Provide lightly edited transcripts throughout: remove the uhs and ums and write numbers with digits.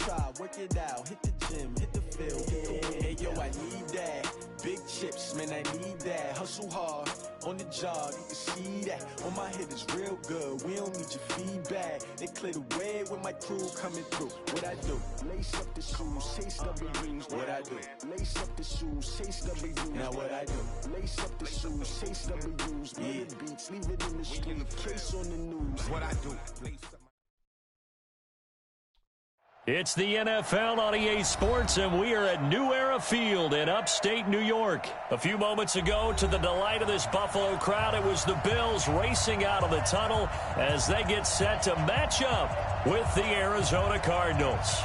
outside, work it out, hit the gym, hit the field. Hey, yo, I need that. Big chips, man, I need that. Hustle hard, on the job, you can see that. On my head is real good, we don't need your feedback. They clear the way with my crew coming through. What I do? Lace up the shoes, chase W's. What I do? Lace up the shoes, chase W's. Now what I do? Lace up the shoes, chase W's. Yeah. Beats, leave it in the street, case on the news. What I do? It's the NFL on EA Sports, and we are at New Era Field in upstate New York. A few moments ago, to the delight of this Buffalo crowd, it was the Bills racing out of the tunnel as they get set to match up with the Arizona Cardinals.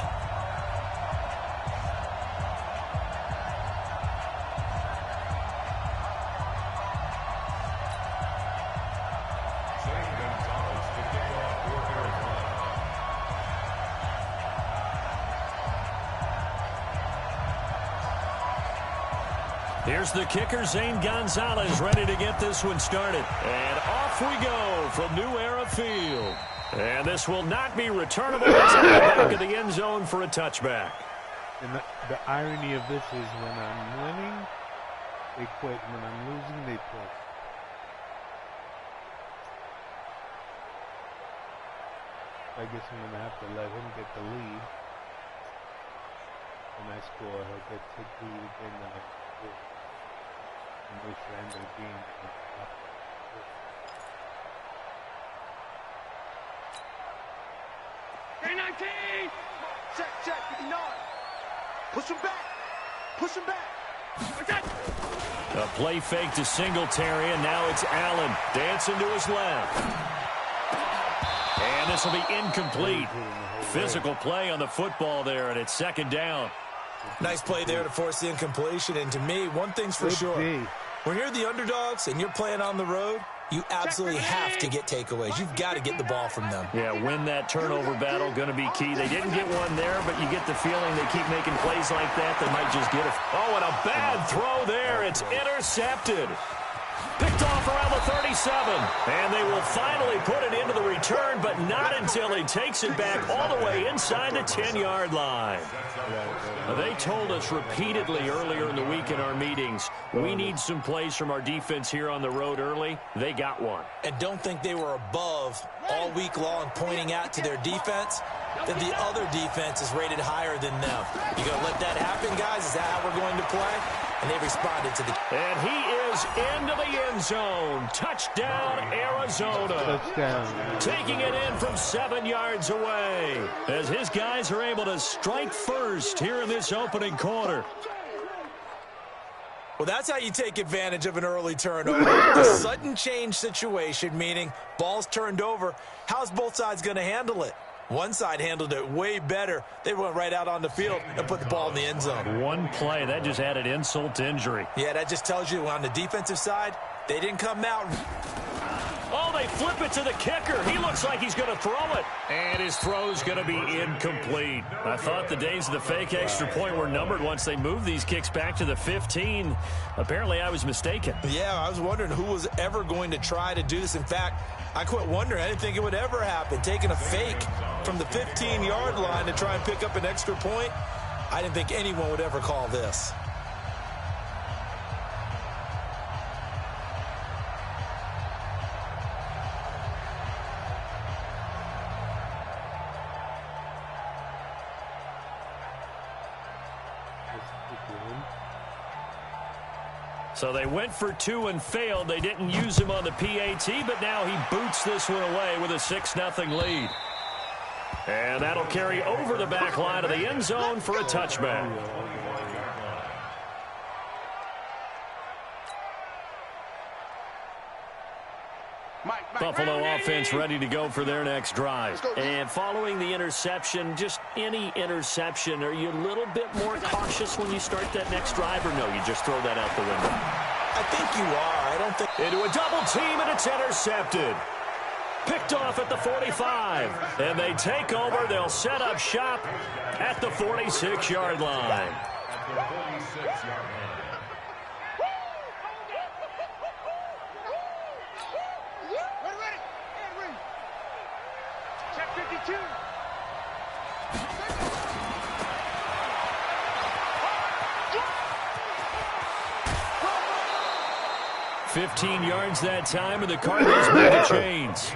Here's the kicker, Zane Gonzalez, ready to get this one started. And off we go from New Era Field. And this will not be returnable. It's at the back of the end zone for a touchback. And the irony of this is when I'm winning, they quit. When I'm losing, they quit. I guess I'm going to have to let him get the lead. When I score, he'll get to the lead again the next score. And wait for the end of the game. K-19! Check, 59. Push him back. Push him back. A play fake to Singletary, and now it's Allen dancing to his left. And this will be incomplete. Physical play on the football there, and it's second down. Nice play there to force the incompletion, and to me, one thing's for sure. When you're the underdogs and you're playing on the road, you absolutely have to get takeaways. You've got to get the ball from them. Yeah, win that turnover battle, going to be key. They didn't get one there, but you get the feeling they keep making plays like that. They might just get it. Oh, and a bad throw there. It's intercepted. Picked off around the 37. And they will finally put it into the return, but not until he takes it back all the way inside the 10-yard line. They told us repeatedly earlier in the week in our meetings, we need some plays from our defense here on the road early. They got one. And don't think they were above all week long pointing out to their defense that the other defense is rated higher than them. You going to let that happen, guys? Is that how we're going to play? And they responded to the... And he is into the end zone. Touchdown, Arizona. Touchdown. Taking it in from 7 yards away as his guys are able to strike first here in this opening quarter. Well, that's how you take advantage of an early turnover. A sudden change situation, meaning ball's turned over. How's both sides going to handle it? One side handled it way better. They went right out on the field and put the ball in the end zone. One play, that just added insult to injury. Yeah, that just tells you on the defensive side, they didn't come out. Oh, they flip it to the kicker. He looks like he's going to throw it. And his throw's going to be incomplete. I thought the days of the fake extra point were numbered once they moved these kicks back to the 15. Apparently, I was mistaken. Yeah, I was wondering who was ever going to try to do this. In fact, I quit wondering. I didn't think it would ever happen. Taking a fake from the 15-yard line to try and pick up an extra point, I didn't think anyone would ever call this. So they went for two and failed. They didn't use him on the PAT, but now he boots this one away with a 6-0 lead. And that'll carry over the back line of the end zone for a touchback. Buffalo offense ready to go for their next drive. And following the interception, just any interception, are you a little bit more cautious when you start that next drive, or no, you just throw that out the window? I think you are. I don't think... Into a double team, and it's intercepted. Picked off at the 45. And they take over. They'll set up shop at the 46-yard line. 15 yards that time, and the Cardinals move the chains.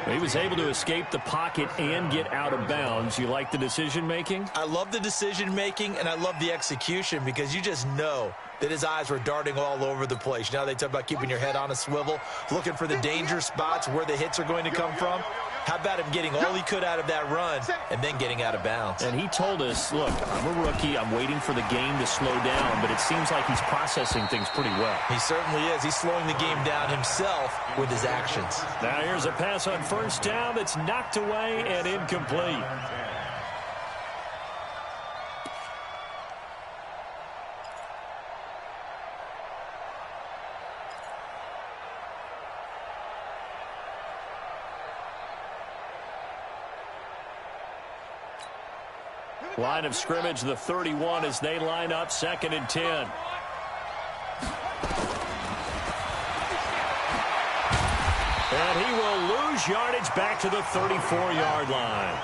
He was able to escape the pocket and get out of bounds. You like the decision-making? I love the decision-making, and I love the execution because you just know that his eyes were darting all over the place. You know, they talk about keeping your head on a swivel, looking for the danger spots where the hits are going to come from. How about him getting all he could out of that run and then getting out of bounds? And he told us, look, I'm a rookie. I'm waiting for the game to slow down, but it seems like he's processing things pretty well. He certainly is. He's slowing the game down himself with his actions. Now here's a pass on first down that's knocked away and incomplete. Line of scrimmage, the 31 as they line up, 2nd and 10. And he will lose yardage back to the 34-yard line.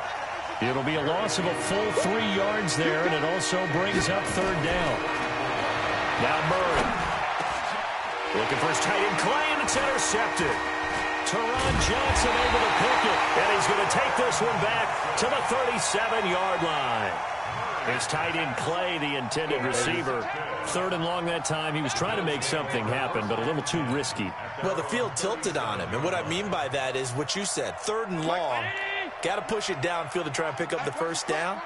It'll be a loss of a full 3 yards there, and it also brings up 3rd down. Now Murray. Looking for his tight end, Clay, and it's intercepted. Teron Johnson able to pick it, and he's going to take this one back to the 37-yard line. His tight end Clay, the intended receiver. 3rd and long that time. He was trying to make something happen, but a little too risky. Well, the field tilted on him, and what I mean by that is what you said. 3rd and long, got to push it downfield to try and pick up the first down.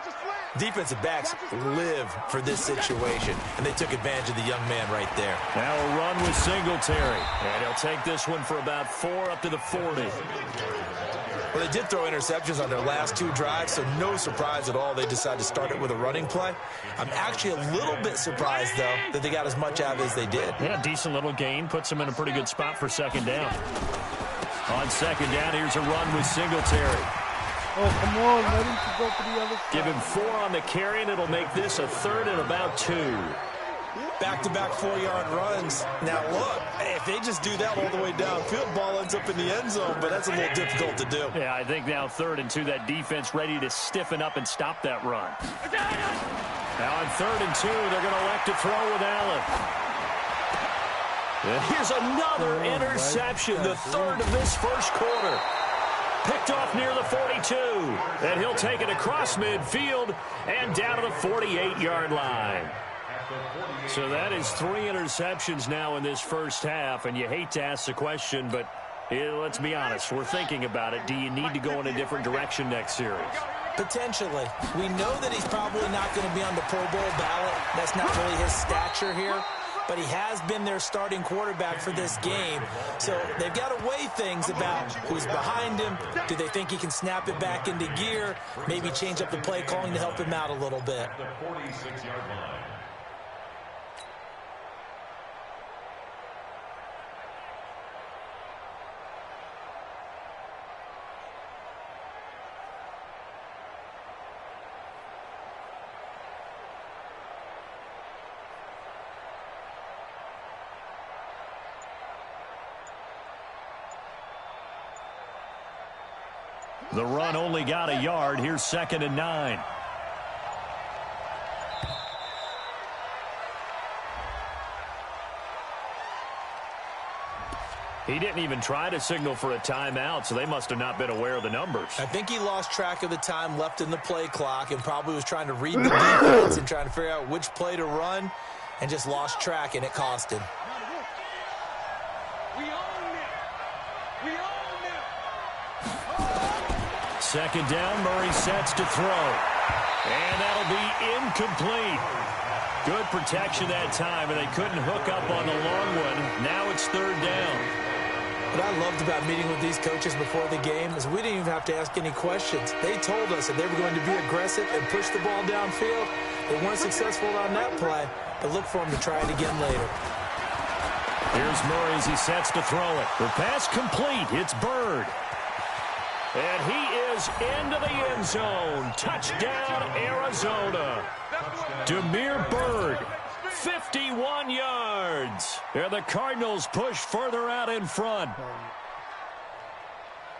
Defensive backs live for this situation, and they took advantage of the young man right there. Now a run with Singletary, and he'll take this one for about 4 up to the 40. Well, they did throw interceptions on their last 2 drives, so no surprise at all they decided to start it with a running play. I'm actually a little bit surprised, though, that they got as much out of it as they did. Yeah, decent little gain. Puts them in a pretty good spot for 2nd down. On 2nd down, here's a run with Singletary. Oh, come on, let him go to the other side. Give him 4 on the carry, and it'll make this a 3rd and about 2. Back-to-back 4-yard runs. Now, look, if they just do that all the way downfield, ball ends up in the end zone, but that's a little difficult to do. Yeah, I think now 3rd and 2, that defense ready to stiffen up and stop that run. Now on 3rd and 2, they're going to elect to throw with Allen. And here's another interception, the 3rd of this first quarter. Picked off near the 42, and he'll take it across midfield and down to the 48-yard line. So that is 3 interceptions now in this first half, and you hate to ask the question, but let's be honest, we're thinking about it. Do you need to go in a different direction next series? Potentially. We know that he's probably not going to be on the Pro Bowl ballot. That's not really his stature here. But he has been their starting quarterback for this game. So they've got to weigh things about who's behind him. Do they think he can snap it back into gear? Maybe change up the play calling to help him out a little bit. The run only got a yard. Here's 2nd and 9. He didn't even try to signal for a timeout, so they must have not been aware of the numbers. I think he lost track of the time left in the play clock and probably was trying to read the defense and trying to figure out which play to run and just lost track, and it cost him. Second down, Murray sets to throw. And that'll be incomplete. Good protection that time, and they couldn't hook up on the long one. Now it's 3rd down. What I loved about meeting with these coaches before the game is we didn't even have to ask any questions. They told us that they were going to be aggressive and push the ball downfield. They weren't successful on that play, but look for them to try it again later. Here's Murray as he sets to throw it. The pass complete. It's Bird. And he is into the end zone. Touchdown, Arizona. Damiere Byrd, 51 yards. And the Cardinals push further out in front.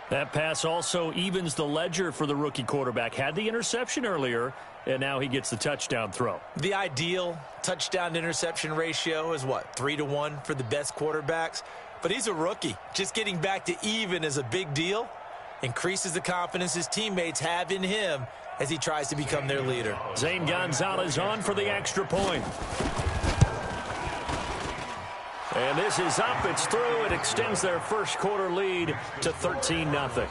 That pass also evens the ledger for the rookie quarterback. Had the interception earlier, and now he gets the touchdown throw. The ideal touchdown-interception ratio is what, 3-to-1 for the best quarterbacks? but he's a rookie. Just getting back to even is a big deal. Increases the confidence his teammates have in him as he tries to become their leader. Zane Gonzalez on for the extra point. And this is up. It's through. It extends their first quarter lead to 13-0.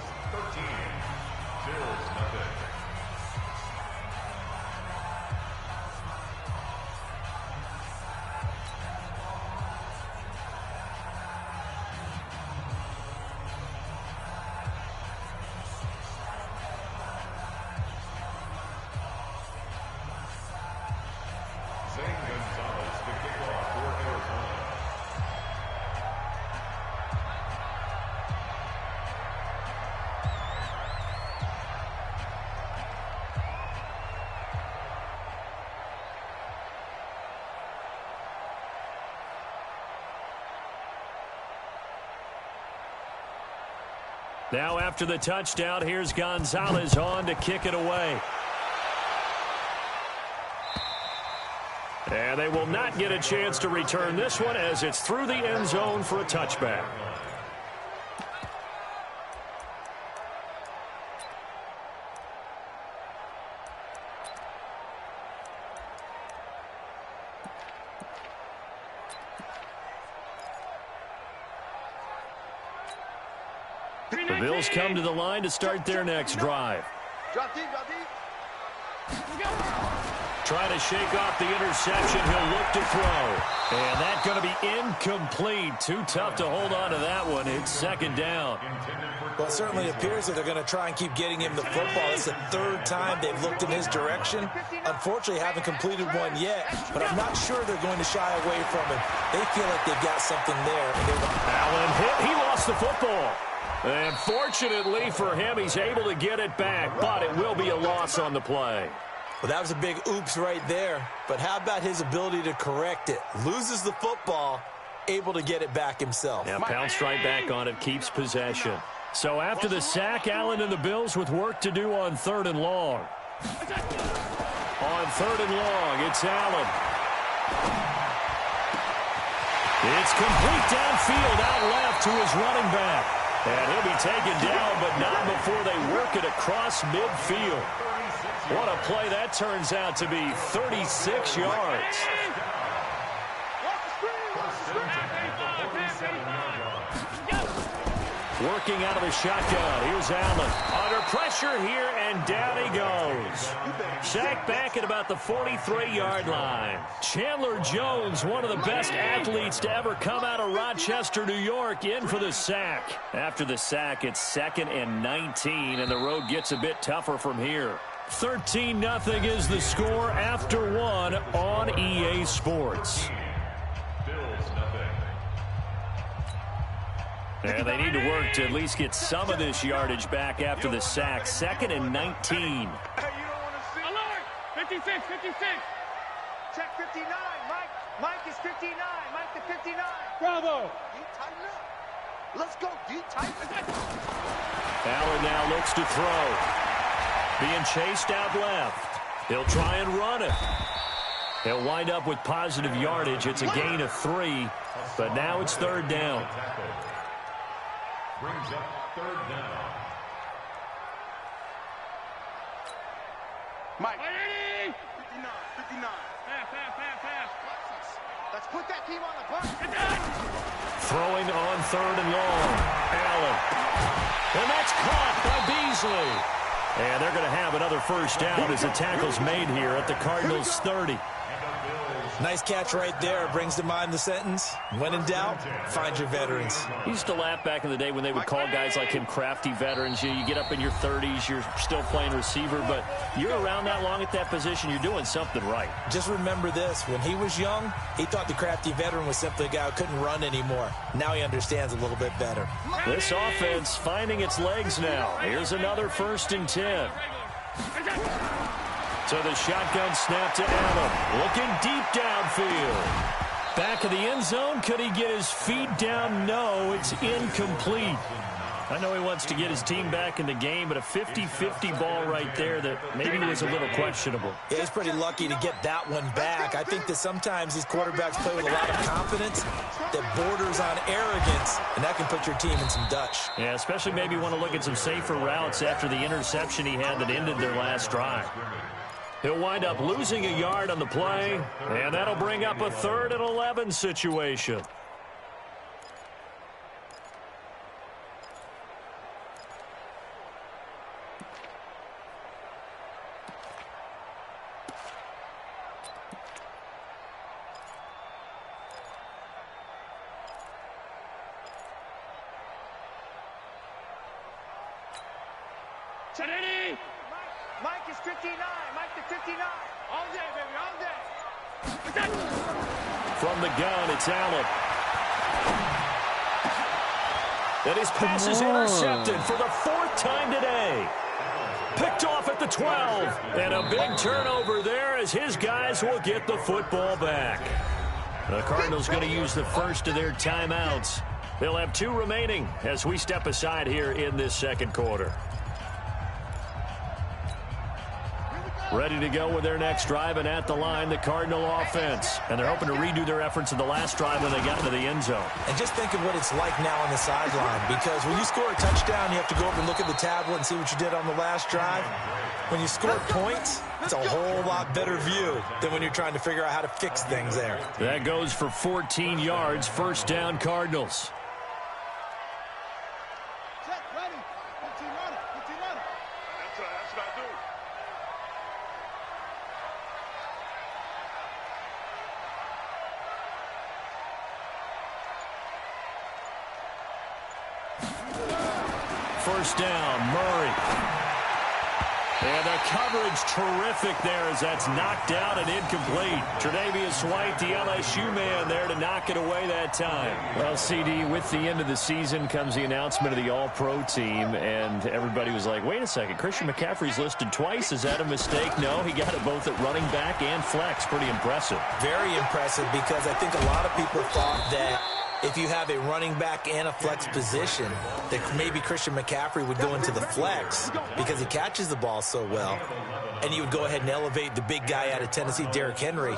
Now after the touchdown, here's Gonzalez on to kick it away. And they will not get a chance to return this one as it's through the end zone for a touchback. The Bills come to the line to start their next drive. Drop deep, drop deep. Trying to shake off the interception. He'll look to throw. And that's going to be incomplete. Too tough to hold on to that one. It's second down. Well, it certainly appears that they're going to try and keep getting him the football. It's the third time they've looked in his direction. Unfortunately, haven't completed one yet, but I'm not sure they're going to shy away from it. They feel like they've got something there. Allen hit. He lost the football. And fortunately for him, he's able to get it back, but it will be a loss on the play. Well, that was a big oops right there. But how about his ability to correct it? Loses the football, able to get it back himself. Now pounced right back on it, keeps possession. So after the sack, Allen and the Bills with work to do on 3rd and long. On 3rd and long, it's Allen. It's complete downfield, out left to his running back. And he'll be taken down, but not before they work it across midfield. What a play that turns out to be, 36 yards. Working out of the shotgun. Here's Allen. Under pressure here, and down he goes. Sacked back at about the 43-yard line. Chandler Jones, one of the best athletes to ever come out of Rochester, New York, in for the sack. After the sack, it's 2nd and 19, and the road gets a bit tougher from here. 13-0 is the score after one on EA Sports. And they need to work to at least get some of this yardage back after the sack. 2nd and 19. Hey, you don't want to see. Alert! 56, 56. Check 59. Mike is 59. Mike to 59. Bravo. You tighten up. Let's go. You tighten up. Allen now looks to throw. Being chased out left. He'll try and run it. He'll wind up with positive yardage. It's a gain of 3, but now it's 3rd down. Brings up 3rd down. Mike. 59, 59. Pass. Let's put that team on the bus. Throwing on 3rd and long. Allen. And that's caught by Beasley. And they're going to have another first down as the tackle's made here at the Cardinals' 30. Nice catch right there. Brings to mind the sentence, when in doubt, find your veterans. He used to laugh back in the day when they would call guys like him crafty veterans. You get up in your 30s, you're still playing receiver, but you're around that long at that position, you're doing something right. Just remember this. When he was young, he thought the crafty veteran was simply a guy who couldn't run anymore. Now he understands a little bit better. This offense finding its legs now. Here's another 1st and 10. So the shotgun snap to Allen. Looking deep downfield. Back of the end zone. Could he get his feet down? No, it's incomplete. I know he wants to get his team back in the game, but a 50-50 ball right there that maybe was a little questionable. Yeah, he's pretty lucky to get that one back. I think that sometimes these quarterbacks play with a lot of confidence that borders on arrogance, and that can put your team in some Dutch. Yeah, especially maybe want to look at some safer routes after the interception he had that ended their last drive. He'll wind up losing a yard on the play, and that'll bring up a 3rd and 11 situation. Mike is 59. Mike to 59. All day, baby, all day. From the gun, it's Allen. And his pass is intercepted for the 4th time today. Picked off at the 12. And a big turnover there as his guys will get the football back. The Cardinals going to use the first of their timeouts. They'll have 2 remaining as we step aside here in this second quarter. Ready to go with their next drive, and at the line, the Cardinal offense. And they're hoping to redo their efforts in the last drive when they got into the end zone. And just think of what it's like now on the sideline, because when you score a touchdown, you have to go over and look at the tablet and see what you did on the last drive. When you score points, it's a whole lot better view than when you're trying to figure out how to fix things there. That goes for 14 yards, 1st down Cardinals. First down, Murray. And the coverage terrific there as that's knocked out and incomplete. Tre'Davious White, the LSU man, there to knock it away that time. Well, CD, with the end of the season comes the announcement of the All-Pro team, and everybody was like, wait a second, Christian McCaffrey's listed twice. Is that a mistake? No, he got it both at running back and flex. Pretty impressive. Very impressive, because I think a lot of people thought that if you have a running back and a flex position, that maybe Christian McCaffrey would go into the flex because he catches the ball so well. And you would go ahead and elevate the big guy out of Tennessee, Derrick Henry,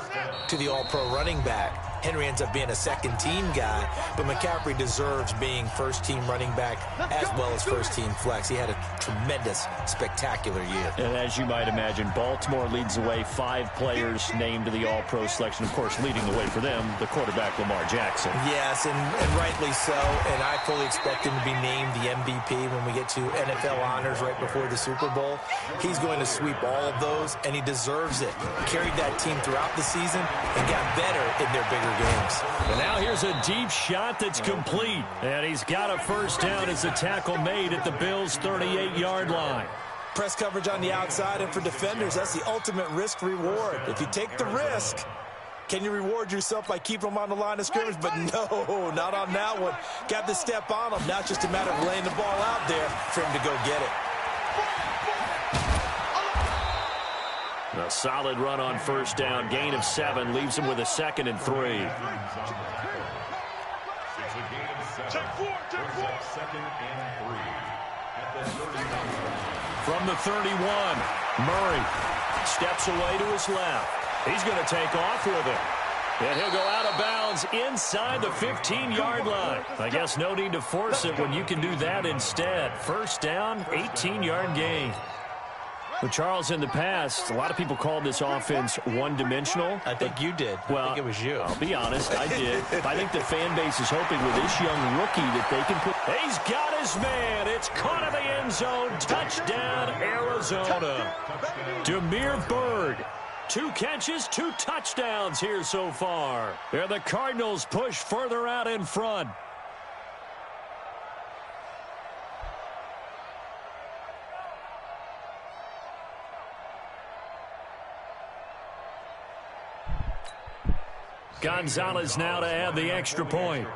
to the all-pro running back. Henry ends up being a second-team guy, but McCaffrey deserves being first-team running back as well as first-team flex. He had a tremendous, spectacular year. And as you might imagine, Baltimore leads the way. 5 players named to the all-pro selection. Of course, leading the way for them, the quarterback Lamar Jackson. Yes, and rightly so. And I fully expect him to be named the MVP when we get to NFL honors right before the Super Bowl. He's going to sweep all of those, and he deserves it. Carried that team throughout the season and got better in their bigger games. And now here's a deep shot that's complete. And he's got a first down as the tackle made at the Bills' 38-yard line. Press coverage on the outside, and for defenders, that's the ultimate risk-reward. If you take the risk, can you reward yourself by keeping them on the line of scrimmage? But no, not on that one. Got to step on them. Now it's just a matter of laying the ball out there for him to go get it. A solid run on first down. Gain of 7 leaves him with a 2nd and 3. From the 31, Murray steps away to his left. He's going to take off with it. And he'll go out of bounds inside the 15-yard line. I guess no need to force it when you can do that instead. First down, 18-yard gain. Well, Charles, in the past, a lot of people called this offense one-dimensional. I think you did. Well, I think it was you. I'll be honest, I did. I think the fan base is hoping with this young rookie that they can put... He's got his man. It's caught in the end zone. Touchdown, Arizona. Demir Berg. 2 catches, 2 touchdowns here so far. And the Cardinals push further out in front. Gonzalez now to add the extra point.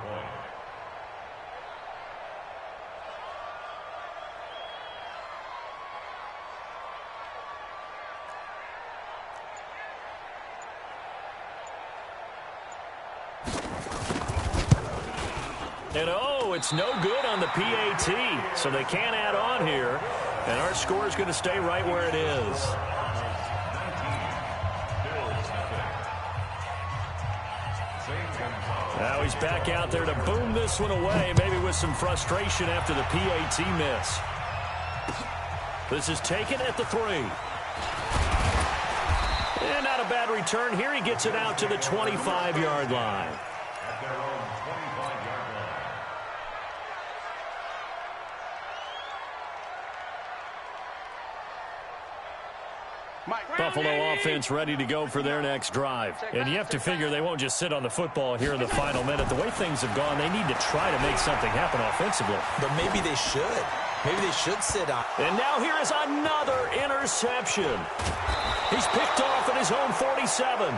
And, oh, it's no good on the PAT, so they can't add on here. And our score is going to stay right where it is. Now he's back out there to boom this one away, maybe with some frustration after the PAT miss. This is taken at the 3. And not a bad return. Here he gets it out to the 25-yard line. Buffalo offense ready to go for their next drive. And you have to figure they won't just sit on the football here in the final minute. The way things have gone, they need to try to make something happen offensively. But maybe they should. Maybe they should sit on. And now here is another interception. He's picked off at his own 47.